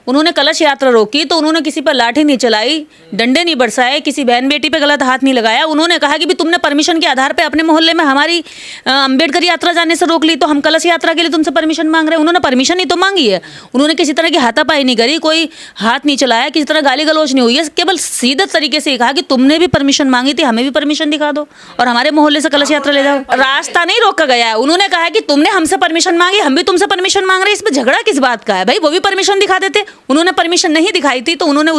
उन्होंने कलश यात्रा रोकी तो उन्होंने किसी पर लाठी नहीं चलाई, डंडे नहीं बरसाए, किसी बहन बेटी पे गलत हाथ नहीं लगाया। उन्होंने कहा कि भी तुमने परमिशन के आधार पे अपने मोहल्ले में हमारी अंबेडकर यात्रा जाने से रोक ली, तो हम कलश यात्रा के लिए तुमसे परमिशन मांग रहे हैं। उन्होंने परमिशन ही तो मांगी है, उन्होंने किसी तरह की हाथापाई नहीं करी, कोई हाथ नहीं चलाया, किसी तरह गाली गलौज नहीं हुई है। केवल सीधे तरीके से कहा कि तुमने भी परमिशन मांगी थी, हमें भी परमिशन दिखा दो और हमारे मोहल्ले से कलश यात्रा ले जाओ। रास्ता नहीं रोका गया है, उन्होंने कहा कि तुमने हमसे परमिशन मांगी, हम भी तुमसे परमिशन मांग रहे हैं। इसमें झगड़ा किस बात का है भाई? वो भी परमिशन दिखा देते, उन्होंने परमिशन नहीं दिखाई थी तो उन्होंने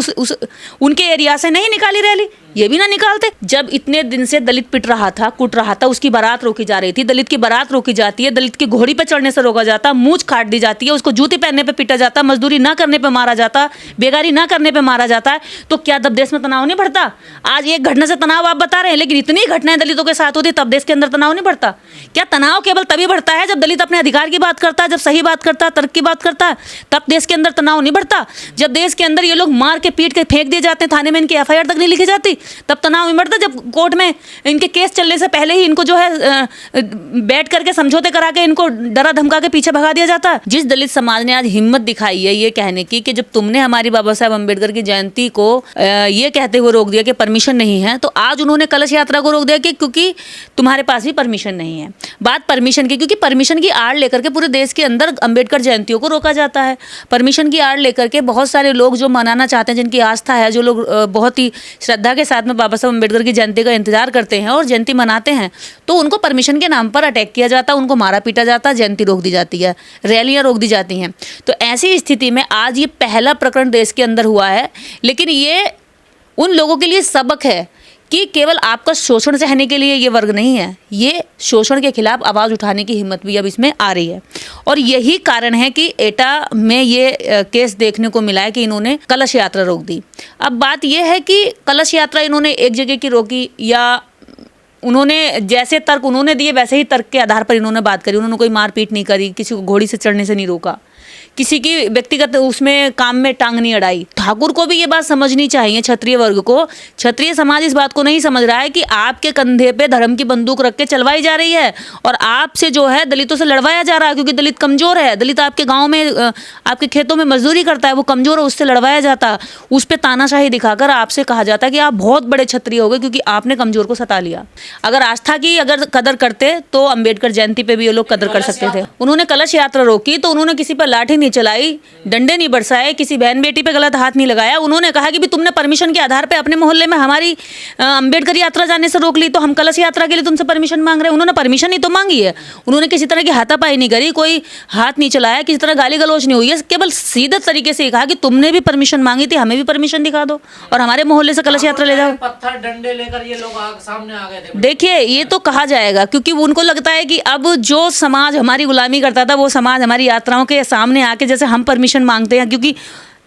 उनके एरिया से नहीं निकाली रैली, ये भी ना निकालते। जब इतने दिन से दलित पिट रहा था, कुट रहा था, उसकी बारात रोकी जा रही थी, दलित की बारात रोकी जाती है, दलित की घोड़ी पे चढ़ने से रोका जाता, मूंछ काट दी जाती है, उसको जूती पहनने पे पीटा जाता, मजदूरी ना करने पे मारा जाता, बेगारी ना करने पे मारा जाता है, तो क्या तब देश में तनाव नहीं बढ़ता? आज एक घटना से तनाव आप बता रहे हैं, लेकिन इतनी घटनाएं दलितों के साथ होती तब देश के अंदर तनाव नहीं बढ़ता? क्या तनाव केवल तभी बढ़ता है जब दलित अपने अधिकार की बात करता है, जब सही बात करता है, तर्क की बात करता है, तब देश के अंदर तनाव नहीं बढ़ता? जब देश के अंदर ये लोग मार के पीट के फेंक दिए जाते हैं, थाने में इनकी FIR तक नहीं लिखी जाती, तब तनाव नहीं बढ़ता? जब कोर्ट में इनके केस चलने से पहले ही इनको जो है बैठ करके समझौते करा के इनको डरा धमका के पीछे भगा दिया जाता है। जिस दलित समाज ने आज हिम्मत दिखाई है ये कहने की कि जब तुमने हमारी बाबा साहब अम्बेडकर की जयंती को ये कहते हुए रोक दिया कि परमिशन नहीं है, तो आज उन्होंने कलश यात्रा को रोक दिया कि क्योंकि तुम्हारे पास भी परमिशन नहीं है। बात परमिशन की, क्योंकि परमिशन की आड़ लेकर के पूरे देश के अंदर अम्बेडकर जयंतियों को रोका जाता है। परमिशन की आड़ लेकर के बहुत सारे लोग जो मनाना चाहते हैं, जिनकी आस्था है, जो लोग बहुत ही श्रद्धा के साथ में बाबा साहब अम्बेडकर की जयंती का इंतजार करते हैं और जयंती मनाते हैं, तो उनको परमिशन के नाम पर अटैक किया जाता है, उनको मारा पीटा जाता है, जयंती रोक दी जाती है, रैलियां रोक दी जाती हैं। तो ऐसी स्थिति में आज ये पहला प्रकरण देश के अंदर हुआ है, लेकिन ये उन लोगों के लिए सबक है कि केवल आपका शोषण सहने के लिए ये वर्ग नहीं है, ये शोषण के खिलाफ आवाज़ उठाने की हिम्मत भी अब इसमें आ रही है। और यही कारण है कि एटा में ये केस देखने को मिला है कि इन्होंने कलश यात्रा रोक दी। अब बात यह है कि कलश यात्रा इन्होंने एक जगह की रोकी, या उन्होंने जैसे तर्क उन्होंने दिए वैसे ही तर्क के आधार पर इन्होंने बात करी। उन्होंने कोई मारपीट नहीं करी, किसी को घोड़ी से चढ़ने से नहीं रोका, किसी की व्यक्तिगत उसमें काम में टांग नहीं अड़ाई। ठाकुर को भी ये बात समझनी चाहिए, क्षत्रिय वर्ग को। क्षत्रिय समाज इस बात को नहीं समझ रहा है कि आपके कंधे पे धर्म की बंदूक रख के चलवाई जा रही है और आपसे जो है दलितों से लड़वाया जा रहा है, क्योंकि दलित कमजोर है। दलित आपके गाँव में, आपके खेतों में मजदूरी करता है, वो कमजोर है, उससे लड़वाया जाता, उस पर तानाशाही दिखाकर आपसे कहा जाता है कि आप बहुत बड़े क्षत्रिय हो गए क्योंकि आपने कमजोर को सता लिया। अगर आस्था की अगर कदर करते तो अम्बेडकर जयंती पे भी ये लोग कदर कर सकते थे। उन्होंने कलश यात्रा रोकी तो उन्होंने किसी पर लाठी नहीं चलाई, डंडे नहीं बरसाए, किसी बहन बेटी पे गलत हाथ नहीं लगाया। उन्होंने कहा कि भी तुमने परमिशन के आधार पे अपने मोहल्ले में हमारी अंबेडकर यात्रा जाने से रोक ली, तो हम कलश यात्रा के लिए तुमसे परमिशन मांग रहे हैं। उन्होंने परमिशन ही तो मांगी है, उन्होंने किसी तरह की हाथापाई नहीं करी, कोई हाथ नहीं चलाया, किसी तरह गाली गलौज नहीं हुई है। केवल सीधे तरीके से कहा कि तुमने भी परमिशन मांगी थी, हमें भी परमिशन दिखा दो और हमारे मोहल्ले से कलश यात्रा ले जाओ। पत्थर डंडे लेकर ये लोग सामने आ गए थे। देखिए, ये तो कहा जाएगा क्योंकि उनको लगता है कि अब जो समाज हमारी गुलामी करता था वो समाज हमारी यात्राओं के सामने आके जैसे हम परमिशन मांगते हैं, क्योंकि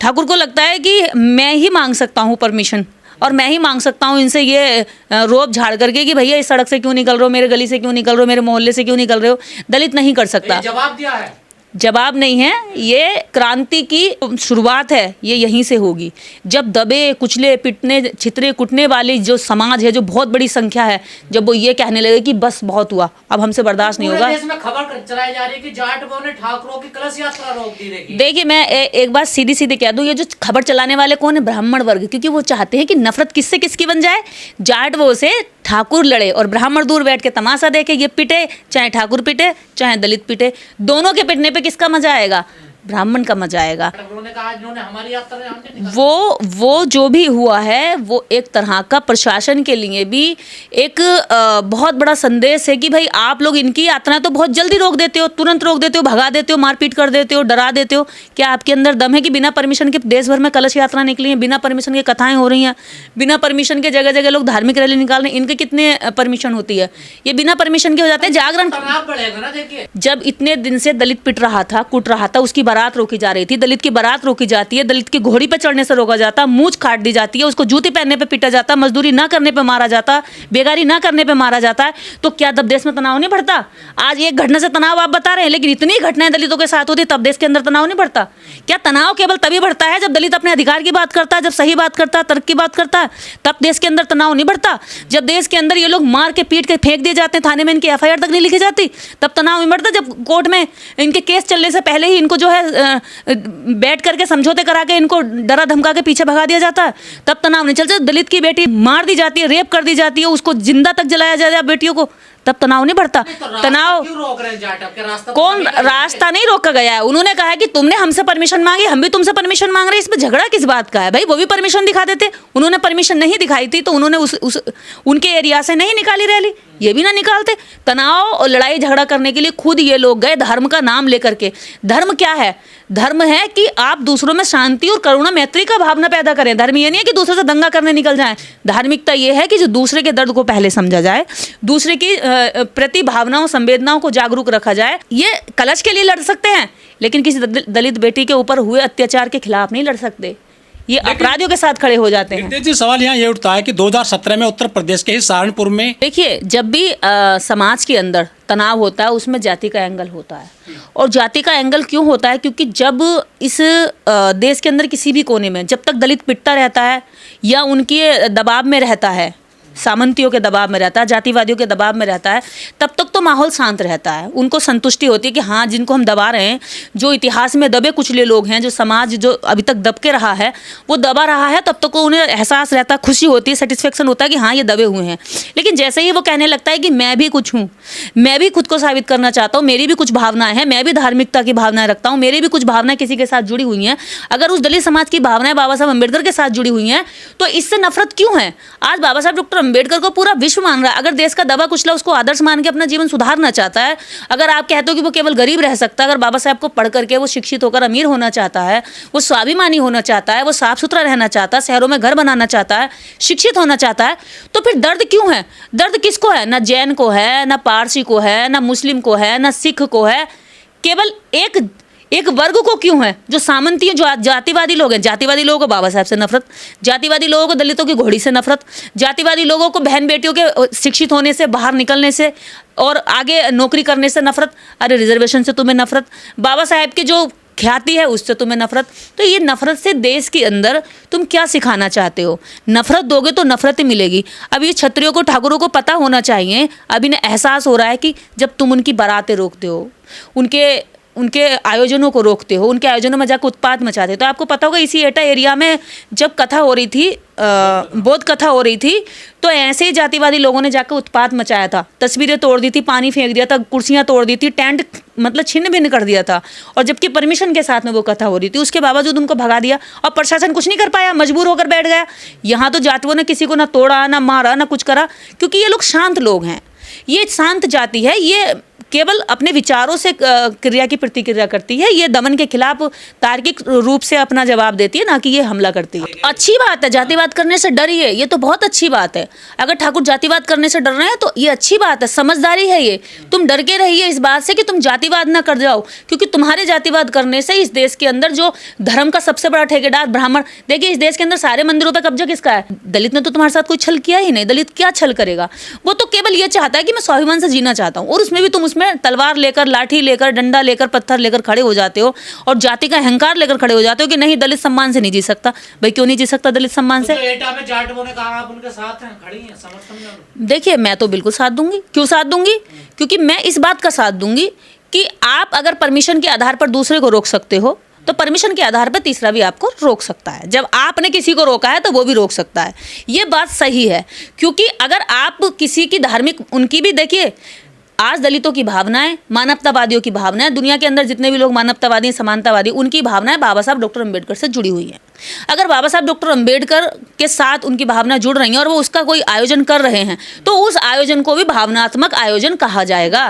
ठाकुर को लगता है कि मैं ही मांग सकता हूँ परमिशन और मैं ही मांग सकता हूँ इनसे ये रोब झाड़ करके कि भैया इस सड़क से क्यों निकल रहे हो, मेरे गली से क्यों निकल रहे हो, मेरे मोहल्ले से क्यों निकल रहे हो। दलित नहीं कर सकता। जवाब दिया है, जवाब नहीं है, ये क्रांति की शुरुआत है, ये यहीं से होगी। जब दबे कुचले पिटने छितरे कुटने वाली जो समाज है, जो बहुत बड़ी संख्या है, जब वो ये कहने लगे कि बस बहुत हुआ, अब हमसे बर्दाश्त नहीं होगा। देश में खबर चलाई जा रही है कि जाटवों ने ठाकुरों की कलश यात्रा रोक दी। देखिए, मैं एक बात सीधी सीधी कह दूं, ये जो खबर चलाने वाले कौन है? ब्राह्मण वर्ग, क्योंकि वो चाहते हैं कि नफरत किससे किसकी बन जाए। जाटवों से ठाकुर लड़े और ब्राह्मण दूर बैठ के तमाशा देखे, ये पिटे, चाहे ठाकुर पिटे चाहे दलित पिटे, दोनों के पिटने पे किसका मजा आएगा? ब्राह्मण का मजा आएगा। हमारी यात्रा वो जो भी हुआ है वो एक तरह का प्रशासन के लिए भी एक बहुत बड़ा संदेश है कि भाई आप लोग इनकी यात्राएं तो बहुत जल्दी रोक देते हो, तुरंत रोक देते हो, भगा देते हो, मारपीट कर देते हो, डरा देते हो। क्या आपके अंदर दम है कि बिना परमिशन के देश भर में कलश यात्रा निकली है, बिना परमिशन के कथाएं हो रही हैं, बिना परमिशन के जगह जगह लोग धार्मिक रैली निकाल रहे हैं, इनके कितने परमिशन होती है? ये बिना परमिशन के हो जाते हैं। जागरण बढ़ेगा ना। देखिए, जब इतने दिन से दलित पिट रहा था, कुट रहा था, उसकी बारात रोकी जा रही थी, दलित की बारात रोकी जाती है, दलित की घोड़ी पे चढ़ने से रोका जाता, मूंछ काट दी जाती है, उसको जूती पहनने पे पीटा जाता, मजदूरी ना करने पे मारा जाता, बेगारी ना करने पे मारा जाता है, तो क्या तब देश में तनाव नहीं बढ़ता? आज एक घटना से तनाव आप बता रहे हैं, लेकिन इतनी घटनाएं दलितों के साथ होती तब देश के अंदर तनाव नहीं बढ़ता? क्या तनाव केवल तभी बढ़ता है जब दलित अपने अधिकार की बात करता है, जब सही बात करता है, तर्क की बात करता है, तब देश के अंदर तनाव नहीं बढ़ता? जब देश के अंदर ये लोग मार के पीट के फेंक दिए जाते हैं, थाने में इनकी FIR तक नहीं लिखी जाती, तब तनाव नहीं बढ़ता? जब कोर्ट में इनके केस चलने से पहले ही इनको जो है है बैठ करके समझौते करा के इनको डरा धमका के पीछे भगा दिया जाता है, तब तनाव नहीं चलता। दलित की बेटी मार दी जाती है, रेप कर दी जाती है, उसको जिंदा तक जलाया जाता है बेटियों को, तब तनाव नहीं बढ़ता। तनाव क्यों रोक रहे हैं जाट? आपके रास्ता कौन रास्ता नहीं रोका गया है, उन्होंने कहा है कि तुमने हमसे परमिशन मांगी, हम भी तुमसे परमिशन मांग रहे हैं, इसमें झगड़ा किस बात का है भाई? वो भी परमिशन दिखा देते, उन्होंने परमिशन नहीं दिखाई थी तो उन्होंने उनके एरिया से नहीं निकाली रैली, ये भी ना निकालते। तनाव और लड़ाई झगड़ा करने के लिए खुद ये लोग गए धर्म का नाम लेकर के। धर्म क्या है? धर्म है कि आप दूसरों में शांति और करुणा मैत्री का भावना पैदा करें। धर्म ये नहीं है कि दूसरे से दंगा करने निकल जाएं। धार्मिकता ये है कि जो दूसरे के दर्द को पहले समझा जाए, दूसरे की प्रति भावनाओं संवेदनाओं को जागरूक रखा जाए। ये कलश के लिए लड़ सकते हैं, लेकिन किसी दलित बेटी के ऊपर हुए अत्याचार के खिलाफ नहीं लड़ सकते। ये अपराधियों के साथ खड़े हो जाते हैं। जी, सवाल यहाँ ये उठता है कि 2017 में उत्तर प्रदेश के ही सहारनपुर में देखिए, जब भी समाज के अंदर तनाव होता है उसमें जाति का एंगल होता है। और जाति का एंगल क्यों होता है? क्योंकि जब इस देश के अंदर किसी भी कोने में जब तक दलित पिटता रहता है या उनके दबाव में रहता है, सामंतियों के दबाव में रहता है, जातिवादियों के दबाव में रहता है, तब तक तो माहौल शांत रहता है। उनको संतुष्टि होती है कि हाँ, जिनको हम दबा रहे हैं, जो इतिहास में दबे कुचले लोग हैं, जो समाज जो अभी तक दब के रहा है वो दबा रहा है, तब तक तो उन्हें एहसास रहता है, खुशी होती है, सेटिस्फेक्शन होता है कि हाँ ये दबे हुए हैं। लेकिन जैसे ही वो कहने लगता है कि मैं भी कुछ हूँ, मैं भी खुद को साबित करना चाहता हूँ, मेरी भी कुछ भावनाएं हैं, मैं भी धार्मिकता की भावनाएं रखता हूँ, मेरी भी कुछ भावनाएं किसी के साथ जुड़ी हुई हैं, अगर उस दलित समाज की भावनाएं बाबा साहब अम्बेडकर के साथ जुड़ी हुई हैं तो इससे नफरत क्यों है? आज बाबा साहब डॉक्टर अम्बेडकर को पूरा विश्व मान रहा है। अगर देश का दबा कुचला उसको आदर्श मान के अपना जीवन सुधारना चाहता है, अगर आप कहते हो कि वो केवल गरीब रह सकता है, अगर बाबा साहब को पढ़ करके वो शिक्षित होकर अमीर होना चाहता है, वो स्वाभिमानी होना चाहता है, वो साफ सुथरा रहना चाहता है, शहरों में घर बनाना चाहता है, शिक्षित होना चाहता है, तो फिर दर्द क्यों है? दर्द किसको है? ना जैन को है, ना पारसी को है, ना मुस्लिम को है, ना सिख को है, केवल एक वर्ग को क्यों है? जो सामंती जो जातिवादी लोग हैं, जातिवादी लोगों को बाबा साहब से नफरत, जातिवादी लोगों को दलितों की घोड़ी से नफरत, जातिवादी लोगों को बहन बेटियों के शिक्षित होने से, बाहर निकलने से और आगे नौकरी करने से नफरत। अरे रिजर्वेशन से तुम्हें नफरत, बाबा साहब की जो ख्याति है उससे तुम्हें नफरत। तो ये नफरत से देश के अंदर तुम क्या सिखाना चाहते हो? नफरत दोगे तो नफरत ही मिलेगी। अब ये क्षत्रियों को, ठाकुरों को पता होना चाहिए, अब इन्हें एहसास हो रहा है कि जब तुम उनकी बारातें रोकते हो, उनके आयोजनों को रोकते हो, उनके आयोजनों में जाकर उत्पात मचाते हो। तो आपको पता होगा इसी एटा एरिया में जब कथा हो रही थी, बौद्ध कथा हो रही थी, तो ऐसे ही जातिवादी लोगों ने जाकर उत्पात मचाया था, तस्वीरें तोड़ दी थी, पानी फेंक दिया था, कुर्सियां तोड़ दी थी, टेंट मतलब छिन्न भिन्न कर दिया था। और जबकि परमिशन के साथ में वो कथा हो रही थी, उसके बावजूद उनको भगा दिया और प्रशासन कुछ नहीं कर पाया, मजबूर होकर बैठ गया। यहाँ तो जातियों ने किसी को ना तोड़ा, ना मारा, ना कुछ करा, क्योंकि ये लोग शांत लोग हैं, ये शांत जाति है, ये केवल अपने विचारों से क्रिया की प्रतिक्रिया करती है, ये दमन के खिलाफ तार्किक रूप से अपना जवाब देती है, ना कि ये हमला करती है। अच्छी बात है, जातिवाद करने से डरिए, ये तो बहुत अच्छी बात है। अगर ठाकुर जातिवाद करने से डर रहे हैं तो ये अच्छी बात है, समझदारी है ये। तुम डर के रहिए इस बात से कि तुम जातिवाद ना कर जाओ, क्योंकि तुम्हारे जातिवाद करने से इस देश के अंदर जो धर्म का सबसे बड़ा ठेकेदार ब्राह्मण, देखिए इस देश के अंदर सारे मंदिरों पर कब्जा किसका है? दलित ने तो तुम्हारे साथ कोई छल किया ही नहीं। दलित क्या छल करेगा? वो तो केवल ये चाहता है कि मैं स्वाभिमान से जीना चाहता हूँ, और उसमें भी तुम उसमें तलवार लेकर, लाठी लेकर, डंडा लेकर, पत्थर लेकर खड़े हो जाते हो और जाति का अहंकार लेकर खड़े हो जाते हो कि नहीं, दलित सम्मान से नहीं जी सकता। भाई क्यों नहीं जी सकता दलित सम्मान से? तो एटा में जाटों ने कहा आप उनके साथ हैं, खड़ी हैं, समर्थन में। देखिए, मैं तो बिल्कुल साथ दूंगी। क्यों साथ दूंगी? क्योंकि मैं इस बात का साथ दूंगी कि आप अगर परमिशन के आधार पर दूसरे को रोक सकते हो तो परमिशन के आधार पर तीसरा भी आपको रोक सकता है। जब आपने किसी को रोका है तो वो भी रोक सकता है। ये बात सही है, क्योंकि अगर आप किसी की धार्मिक, उनकी भी देखिए, आज दलितों की भावनाएं, मानवतावादियों की भावनाएं, दुनिया के अंदर जितने भी लोग मानवतावादी, समानतावादी, उनकी भावनाएं बाबा साहब डॉक्टर अम्बेडकर से जुड़ी हुई हैं। अगर बाबा साहब डॉक्टर अम्बेडकर के साथ उनकी भावना जुड़ रही हैं और वो उसका कोई आयोजन कर रहे हैं तो उस आयोजन को भी भावनात्मक आयोजन कहा जाएगा।